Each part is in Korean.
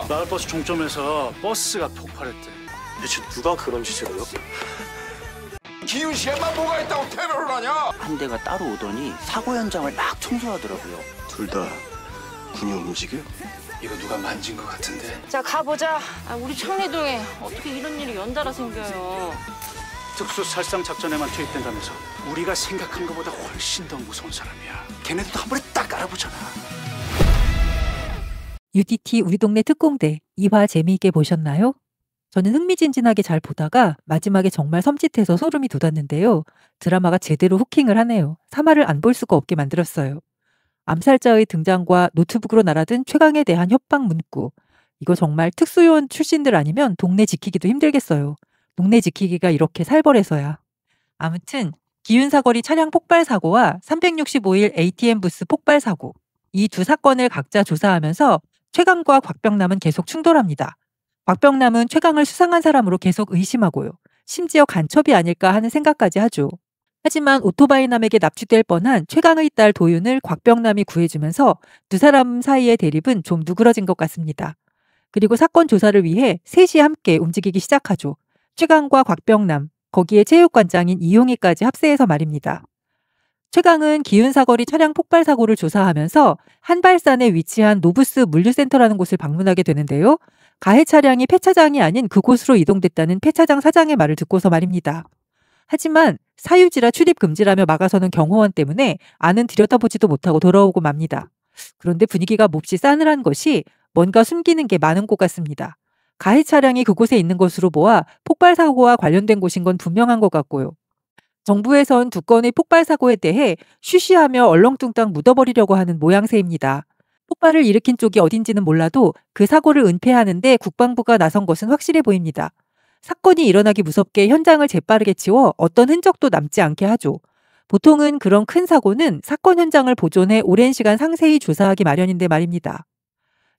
마을버스 종점에서 버스가 폭발했대. 대체 누가 그런 짓을 해요? 기훈씨에만 뭐가 있다고 테러를 하냐? 한 대가 따로 오더니 사고 현장을 막 청소하더라고요. 둘 다 군이 움직여? 이거 누가 만진 것 같은데. 자, 가보자. 우리 청리동에 어떻게 이런 일이 연달아 생겨요. 특수살상작전에만 투입된다면서 우리가 생각한 것보다 훨씬 더 무서운 사람이야. 걔네들도 한 번에 딱 알아보잖아. UDT 우리 동네 특공대 2화 재미있게 보셨나요? 저는 흥미진진하게 잘 보다가 마지막에 정말 섬찟해서 소름이 돋았는데요. 드라마가 제대로 후킹을 하네요. 3화를 안 볼 수가 없게 만들었어요. 암살자의 등장과 노트북으로 날아든 최강에 대한 협박 문구. 이거 정말 특수요원 출신들 아니면 동네 지키기도 힘들겠어요. 동네 지키기가 이렇게 살벌해서야. 아무튼 기윤사거리 차량 폭발 사고와 365일 ATM 부스 폭발 사고. 이 두 사건을 각자 조사하면서 최강과 곽병남은 계속 충돌합니다. 곽병남은 최강을 수상한 사람으로 계속 의심하고요. 심지어 간첩이 아닐까 하는 생각까지 하죠. 하지만 오토바이남에게 납치될 뻔한 최강의 딸 도윤을 곽병남이 구해주면서 두 사람 사이의 대립은 좀 누그러진 것 같습니다. 그리고 사건 조사를 위해 셋이 함께 움직이기 시작하죠. 최강과 곽병남, 거기에 체육관장인 이용희까지 합세해서 말입니다. 최강은 기윤사거리 차량 폭발 사고를 조사하면서 한발산에 위치한 노브스 물류센터라는 곳을 방문하게 되는데요. 가해 차량이 폐차장이 아닌 그곳으로 이동됐다는 폐차장 사장의 말을 듣고서 말입니다. 하지만 사유지라 출입 금지라며 막아서는 경호원 때문에 안은 들여다보지도 못하고 돌아오고 맙니다. 그런데 분위기가 몹시 싸늘한 것이 뭔가 숨기는 게 많은 것 같습니다. 가해 차량이 그곳에 있는 것으로 보아 폭발 사고와 관련된 곳인 건 분명한 것 같고요. 정부에선 두 건의 폭발 사고에 대해 쉬쉬하며 얼렁뚱땅 묻어버리려고 하는 모양새입니다. 폭발을 일으킨 쪽이 어딘지는 몰라도 그 사고를 은폐하는데 국방부가 나선 것은 확실해 보입니다. 사건이 일어나기 무섭게 현장을 재빠르게 치워 어떤 흔적도 남지 않게 하죠. 보통은 그런 큰 사고는 사건 현장을 보존해 오랜 시간 상세히 조사하기 마련인데 말입니다.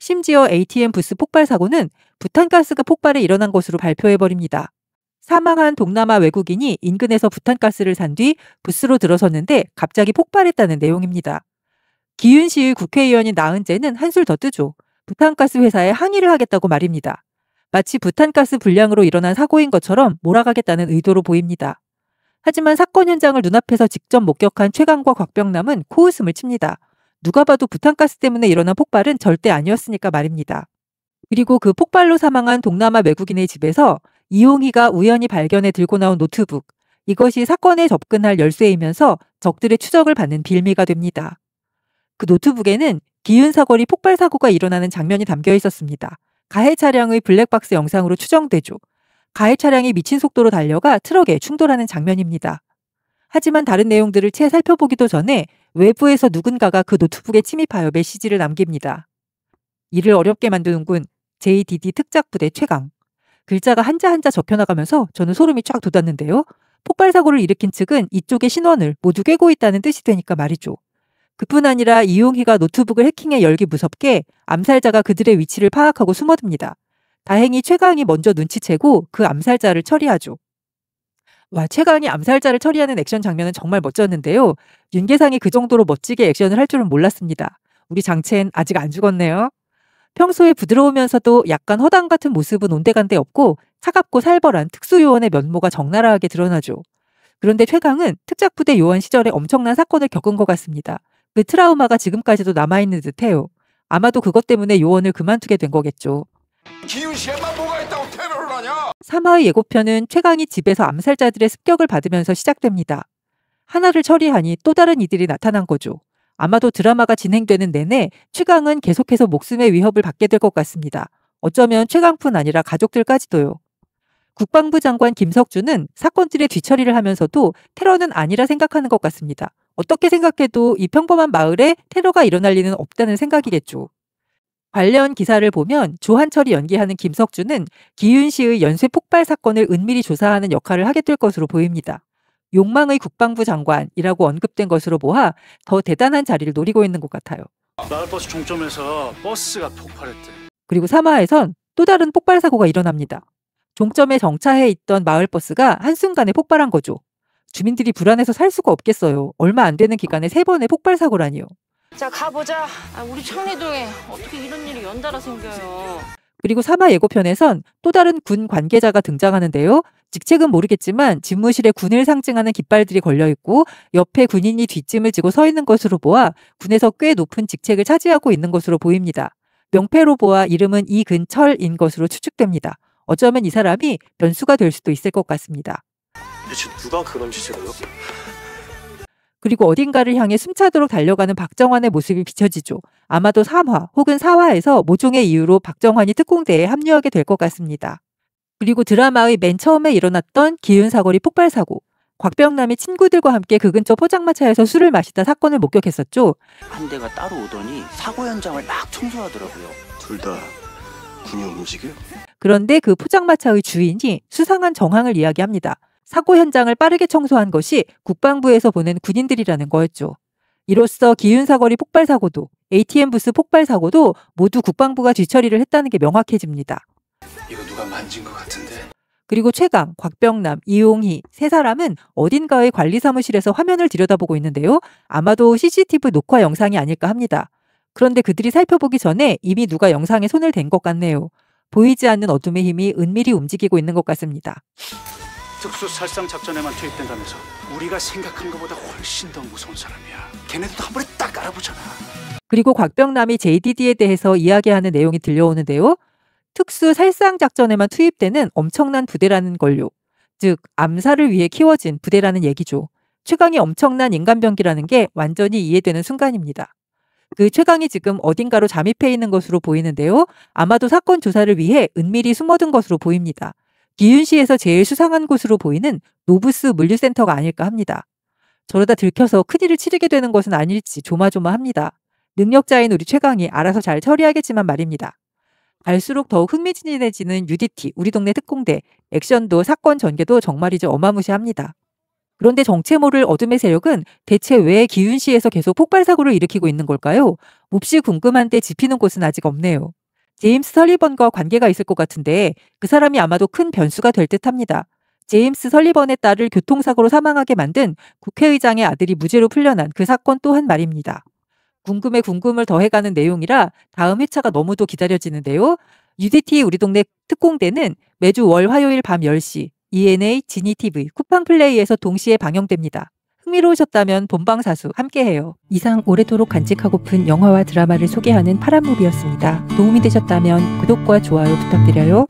심지어 ATM 부스 폭발 사고는 부탄가스가 폭발해 일어난 것으로 발표해버립니다. 사망한 동남아 외국인이 인근에서 부탄가스를 산 뒤 부스로 들어섰는데 갑자기 폭발했다는 내용입니다. 기윤시의 국회의원인 나은재는 한술 더 뜨죠. 부탄가스 회사에 항의를 하겠다고 말입니다. 마치 부탄가스 불량으로 일어난 사고인 것처럼 몰아가겠다는 의도로 보입니다. 하지만 사건 현장을 눈앞에서 직접 목격한 최강과 곽병남은 코웃음을 칩니다. 누가 봐도 부탄가스 때문에 일어난 폭발은 절대 아니었으니까 말입니다. 그리고 그 폭발로 사망한 동남아 외국인의 집에서 이용희가 우연히 발견해 들고 나온 노트북. 이것이 사건에 접근할 열쇠이면서 적들의 추적을 받는 빌미가 됩니다. 그 노트북에는 기윤사거리 폭발 사고가 일어나는 장면이 담겨 있었습니다. 가해 차량의 블랙박스 영상으로 추정되죠. 가해 차량이 미친 속도로 달려가 트럭에 충돌하는 장면입니다. 하지만 다른 내용들을 채 살펴보기도 전에 외부에서 누군가가 그 노트북에 침입하여 메시지를 남깁니다. 이를 어렵게 만드는군. JDD 특작부대 최강. 글자가 한자 한자 접혀나가면서 저는 소름이 쫙 돋았는데요. 폭발 사고를 일으킨 측은 이쪽의 신원을 모두 꿰고 있다는 뜻이 되니까 말이죠. 그뿐 아니라 이용희가 노트북을 해킹해 열기 무섭게 암살자가 그들의 위치를 파악하고 숨어듭니다. 다행히 최강이 먼저 눈치채고 그 암살자를 처리하죠. 와, 최강이 암살자를 처리하는 액션 장면은 정말 멋졌는데요. 윤계상이 그 정도로 멋지게 액션을 할 줄은 몰랐습니다. 우리 장첸 아직 안 죽었네요. 평소에 부드러우면서도 약간 허당 같은 모습은 온데간데 없고 차갑고 살벌한 특수요원의 면모가 적나라하게 드러나죠. 그런데 최강은 특작부대 요원 시절에 엄청난 사건을 겪은 것 같습니다. 그 트라우마가 지금까지도 남아있는 듯해요. 아마도 그것 때문에 요원을 그만두게 된 거겠죠. 기훈씨에만 뭐가 있다고 테러를 하냐? 3화의 예고편은 최강이 집에서 암살자들의 습격을 받으면서 시작됩니다. 하나를 처리하니 또 다른 이들이 나타난 거죠. 아마도 드라마가 진행되는 내내 최강은 계속해서 목숨의 위협을 받게 될 것 같습니다. 어쩌면 최강뿐 아니라 가족들까지도요. 국방부 장관 김석준은 사건들의 뒤처리를 하면서도 테러는 아니라 생각하는 것 같습니다. 어떻게 생각해도 이 평범한 마을에 테러가 일어날 리는 없다는 생각이겠죠. 관련 기사를 보면 조한철이 연기하는 김석준은 기윤시의 연쇄 폭발 사건을 은밀히 조사하는 역할을 하게 될 것으로 보입니다. 욕망의 국방부 장관이라고 언급된 것으로 보아 더 대단한 자리를 노리고 있는 것 같아요. 마을버스 종점에서 버스가 폭발했대. 그리고 3화에선 또 다른 폭발 사고가 일어납니다. 종점에 정차해 있던 마을버스가 한순간에 폭발한 거죠. 주민들이 불안해서 살 수가 없겠어요. 얼마 안 되는 기간에 3번의 폭발 사고라니요. 자, 가보자. 우리 청리동에 어떻게 이런 일이 연달아 생겨요. 그리고 3화 예고편에선 또 다른 군 관계자가 등장하는데요. 직책은 모르겠지만 집무실에 군을 상징하는 깃발들이 걸려있고 옆에 군인이 뒷짐을 지고 서 있는 것으로 보아 군에서 꽤 높은 직책을 차지하고 있는 것으로 보입니다. 명패로 보아 이름은 이근철인 것으로 추측됩니다. 어쩌면 이 사람이 변수가 될 수도 있을 것 같습니다. 대체 누가 그런 짓을 해요? 그리고 어딘가를 향해 숨차도록 달려가는 박정환의 모습이 비춰지죠. 아마도 3화 혹은 4화에서 모종의 이유로 박정환이 특공대에 합류하게 될 것 같습니다. 그리고 드라마의 맨 처음에 일어났던 기윤사거리 폭발사고. 곽병남이 친구들과 함께 그 근처 포장마차에서 술을 마시다 사건을 목격했었죠. 한 대가 따로 오더니 사고 현장을 막 청소하더라고요. 둘 다 군이 움직여? 그런데 그 포장마차의 주인이 수상한 정황을 이야기합니다. 사고 현장을 빠르게 청소한 것이 국방부에서 보낸 군인들이라는 거였죠. 이로써 기윤사거리 폭발사고도 ATM 부스 폭발사고도 모두 국방부가 뒤처리를 했다는 게 명확해집니다. 이거 누가 만진 것 같은데. 그리고 최강, 곽병남, 이용희 세 사람은 어딘가의 관리 사무실에서 화면을 들여다보고 있는데요. 아마도 CCTV 녹화 영상이 아닐까 합니다. 그런데 그들이 살펴보기 전에 이미 누가 영상에 손을 댄 것 같네요. 보이지 않는 어둠의 힘이 은밀히 움직이고 있는 것 같습니다. 특수살상작전에만 투입된다면서 우리가 생각한 것보다 훨씬 더 무서운 사람이야. 걔네들도 한 번에 딱 알아보잖아. 그리고 곽병남이 JDD에 대해서 이야기하는 내용이 들려오는데요. 특수 살상작전에만 투입되는 엄청난 부대라는 걸요. 즉 암살을 위해 키워진 부대라는 얘기죠. 최강이 엄청난 인간병기라는 게 완전히 이해되는 순간입니다. 그 최강이 지금 어딘가로 잠입해 있는 것으로 보이는데요. 아마도 사건 조사를 위해 은밀히 숨어든 것으로 보입니다. 기윤시에서 제일 수상한 곳으로 보이는 노브스 물류센터가 아닐까 합니다. 저러다 들켜서 큰일을 치르게 되는 것은 아닐지 조마조마합니다. 능력자인 우리 최강이 알아서 잘 처리하겠지만 말입니다. 갈수록 더욱 흥미진진해지는 UDT, 우리 동네 특공대, 액션도 사건 전개도 정말이죠 어마무시합니다. 그런데 정체 모를 어둠의 세력은 대체 왜 기윤시에서 계속 폭발사고를 일으키고 있는 걸까요? 몹시 궁금한데 짚히는 곳은 아직 없네요. 제임스 설리번과 관계가 있을 것 같은데 그 사람이 아마도 큰 변수가 될 듯합니다. 제임스 설리번의 딸을 교통사고로 사망하게 만든 국회의장의 아들이 무죄로 풀려난 그 사건 또한 말입니다. 궁금에 궁금을 더해가는 내용이라 다음 회차가 너무도 기다려지는데요. UDT 우리 동네 특공대는 매주 월 화요일 밤 10시 ENA, 지니TV, 쿠팡플레이에서 동시에 방영됩니다. 흥미로우셨다면 본방사수 함께해요. 이상 오래도록 간직하고픈 영화와 드라마를 소개하는 파란무비였습니다. 도움이 되셨다면 구독과 좋아요 부탁드려요.